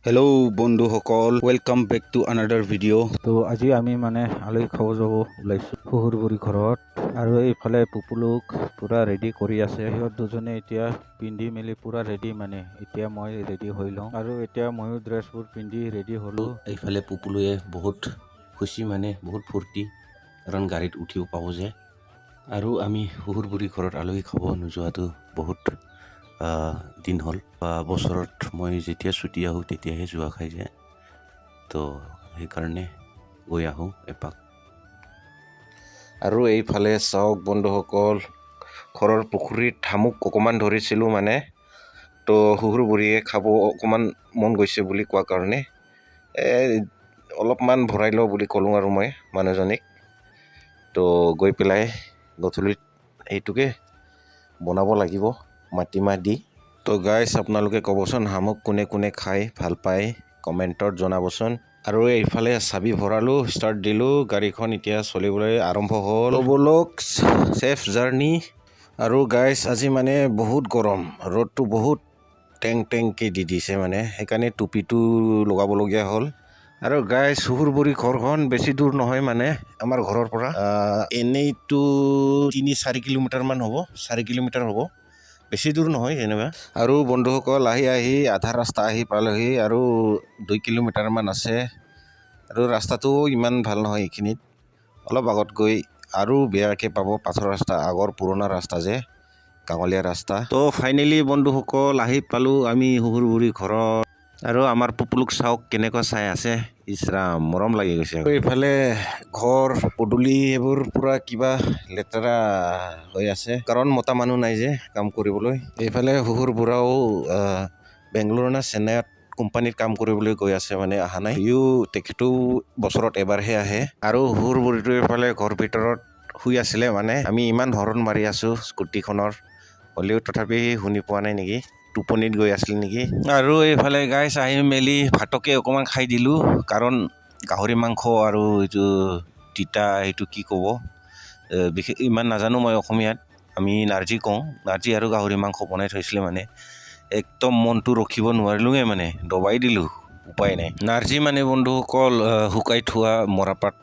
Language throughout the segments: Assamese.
হেল্ল' বন্ধুসকল, welcome back to another video'. তো আজি আমি মানে আলহী খাব যাব ওলাইছোঁ শহুৰবুঢ়ী ঘৰত। আৰু এইফালে পুপুলুক পূৰা ৰেডি কৰি আছে। সিহঁত দুজনে এতিয়া পিন্ধি মেলি পূৰা ৰেডি, মানে এতিয়া মই ৰেডি হৈ লওঁ। আৰু এতিয়া ময়ো ড্ৰেছবোৰ পিন্ধি ৰেডি হ'লোঁ। এইফালে পুপুলুৱে বহুত খুচি, মানে বহুত ফূৰ্তি, কাৰণ গাড়ীত উঠিও পাব যে। আৰু আমি শহুৰবুঢ়ী ঘৰত আলহী খাব নোযোৱাটো বহুত দিন হ'ল, বা বছৰত মই যেতিয়া ছুটি আহোঁ তেতিয়াহে যোৱা খাই যায়। তো সেইকাৰণে গৈ আহোঁ এপাক। আৰু এইফালে চাওক বন্ধুসকল, ঘৰৰ পুখুৰীত শামুক অকণমান ধৰিছিলোঁ মানে। তো শহুৰবুঢ়ীয়ে খাব অকণমান মন গৈছে বুলি কোৱা কাৰণে অলপমান ভৰাই লওঁ বুলি ক'লোঁ আৰু মই মানুহজনীক। তো গৈ পেলাই গধূলিত এইটোকে বনাব লাগিব মাটিমাহ দি। তো গাইজ, আপোনালোকে ক'বচোন শামুক কোনে কোনে খাই ভাল পায়, কমেণ্টত জনাবচোন। আৰু এইফালে চাবি ভৰালোঁ, ষ্টাৰ্ট দিলোঁ, গাড়ীখন এতিয়া চলিবলৈ আৰম্ভ হ'ল। ব'লক, ছেফ জাৰ্ণি। আৰু গাইজ, আজি মানে বহুত গৰম, ৰ'দটো বহুত টেংকৈ দি দিছে, মানে সেইকাৰণে টুপিটো লগাবলগীয়া হ'ল। আৰু গাইজ, শহুৰবুঢ়ী ঘৰখন বেছি দূৰ নহয়, মানে আমাৰ ঘৰৰ পৰা এনেইতো 3-4 কিলোমিটাৰমান হ'ব, 4 কিলোমিটাৰ হ'ব, বেছি দূৰ নহয় যেনিবা। আৰু বন্ধুসকল, আহি আধা ৰাস্তা আহি পালোহি, আৰু 2 কিলোমিটাৰমান আছে। আৰু ৰাস্তাটো ইমান ভাল নহয় এইখিনিত, অলপ আগত গৈ আৰু বেয়াকৈ পাব, পাথৰ ৰাস্তা, আগৰ পুৰণা ৰাস্তা যে, গাঁৱলীয়া ৰাস্তা। তো ফাইনেলি বন্ধুসকল আহি পালোঁ আমি শহুৰবুঢ়ী ঘৰত। আৰু আমাৰ পুপুলুক চাওক কেনেকুৱা চাই আছে, ইছৰাম মৰম লাগি গৈছে। এইফালে ঘৰ পদূলি এইবোৰ পূৰা কিবা লেতেৰা হৈ আছে, কাৰণ মতা মানুহ নাই যে কাম কৰিবলৈ। এইফালে শহুৰবুঢ়াও বেংগলোৰ না চেন্নাইত কোম্পানীত কাম কৰিবলৈ গৈ আছে, মানে অহা নাই। তেখেতো বছৰত এবাৰহে আহে। আৰু শহুৰবুঢ়ীটো এইফালে ঘৰ ভিতৰত শুই আছিলে, মানে আমি ইমান হৰণ মাৰি আছোঁ স্কুটিখনৰ, হ'লেও তথাপি শুনি পোৱা নাই নেকি, টোপনিত গৈ আছিল নেকি। আৰু এইফালে গাইছ আহি মেলি ভাতকে অকণমান খাই দিলোঁ, কাৰণ গাহৰি মাংস আৰু এইটো তিতা, এইটো কি ক'ব বিশেষ ইমান নাজানো মই অসমীয়াত, আমি নাৰ্জী কওঁ। নাৰ্জী আৰু গাহৰি মাংস বনাই থৈছিলে, মানে একদম মনটো ৰখিব নোৱাৰিলোঁৱে, মানে দবাই দিলোঁ, উপায় নাই। নাৰ্জী মানে বন্ধুসকল শুকাই থোৱা মৰাপাট।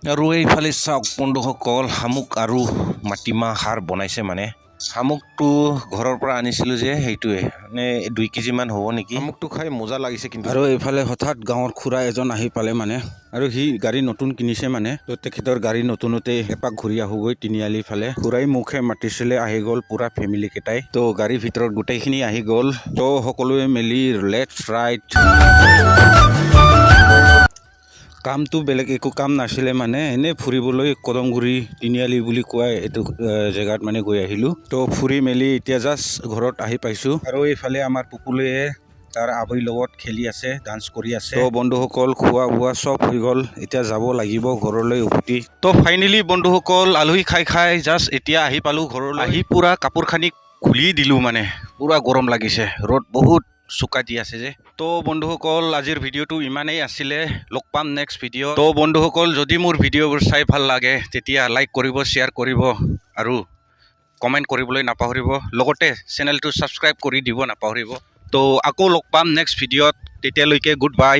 আৰু এইফালে চাওক বন্ধুসকল, শামুক আৰু মাটিমাহ খাৰ বনাইছে, মানে শামুকটো ঘৰৰ পৰা আনিছিলোঁ যে, সেইটোৱে মানে 2 কেজিমান হ'ব নেকি। শামুকটো খাই মজা লাগিছে কিন্তু। আৰু এইফালে হঠাৎ গাঁৱৰ খুৰা এজন আহি পালে, মানে আৰু সি গাড়ী নতুন কিনিছে, মানে তো তেখেতৰ গাড়ী নতুনতে এপাক ঘূৰি আহোঁগৈ তিনিআলি ফালে। খুৰাই মুখে মাতিছিলে, আহি গ'ল পূৰা ফেমিলি কেইটাই। তো গাড়ীৰ ভিতৰত গোটেইখিনি আহি গ'ল। তো সকলোৱে মিলি লেটছ ৰাইড। কামটো বেলেগ একো কাম নাছিলে, মানে এনেই ফুৰিবলৈ কদমগুৰি তিনিআলি বুলি কোৱা এইটো জেগাত মানে গৈ আহিলোঁ। তো ফুৰি মেলি এতিয়া জাষ্ট ঘৰত আহি পাইছোঁ। আৰু এইফালে আমাৰ পুপুলুৱে তাৰ আবৈৰ লগত খেলি আছে, ডান্স কৰি আছে। তো বন্ধুসকল, খোৱা বোৱা চব হৈ গ'ল, এতিয়া যাব লাগিব ঘৰলৈ উভতি। তো ফাইনেলি বন্ধুসকল, আলহী খাই জাষ্ট এতিয়া আহি পালোঁ ঘৰলৈ। আহি পূৰা কাপোৰ খানি খুলি দিলোঁ, মানে পূৰা গৰম লাগিছে, ৰ'দ বহুত চোকা দি আছে যে। তো বন্ধুসকল, আজিৰ ভিডিঅ'টো ইমানেই আছিলে, লগ পাম নেক্সট ভিডিঅ'। তো বন্ধুসকল, যদি মোৰ ভিডিঅ'বোৰ চাই ভাল লাগে তেতিয়া লাইক কৰিব, শ্বেয়াৰ কৰিব আৰু কমেণ্ট কৰিবলৈ নাপাহৰিব, লগতে চেনেলটো ছাবস্ক্ৰাইব কৰি দিব নাপাহৰিব। তো আকৌ লগ পাম নেক্সট ভিডিঅ'ত, তেতিয়ালৈকে গুড বাই।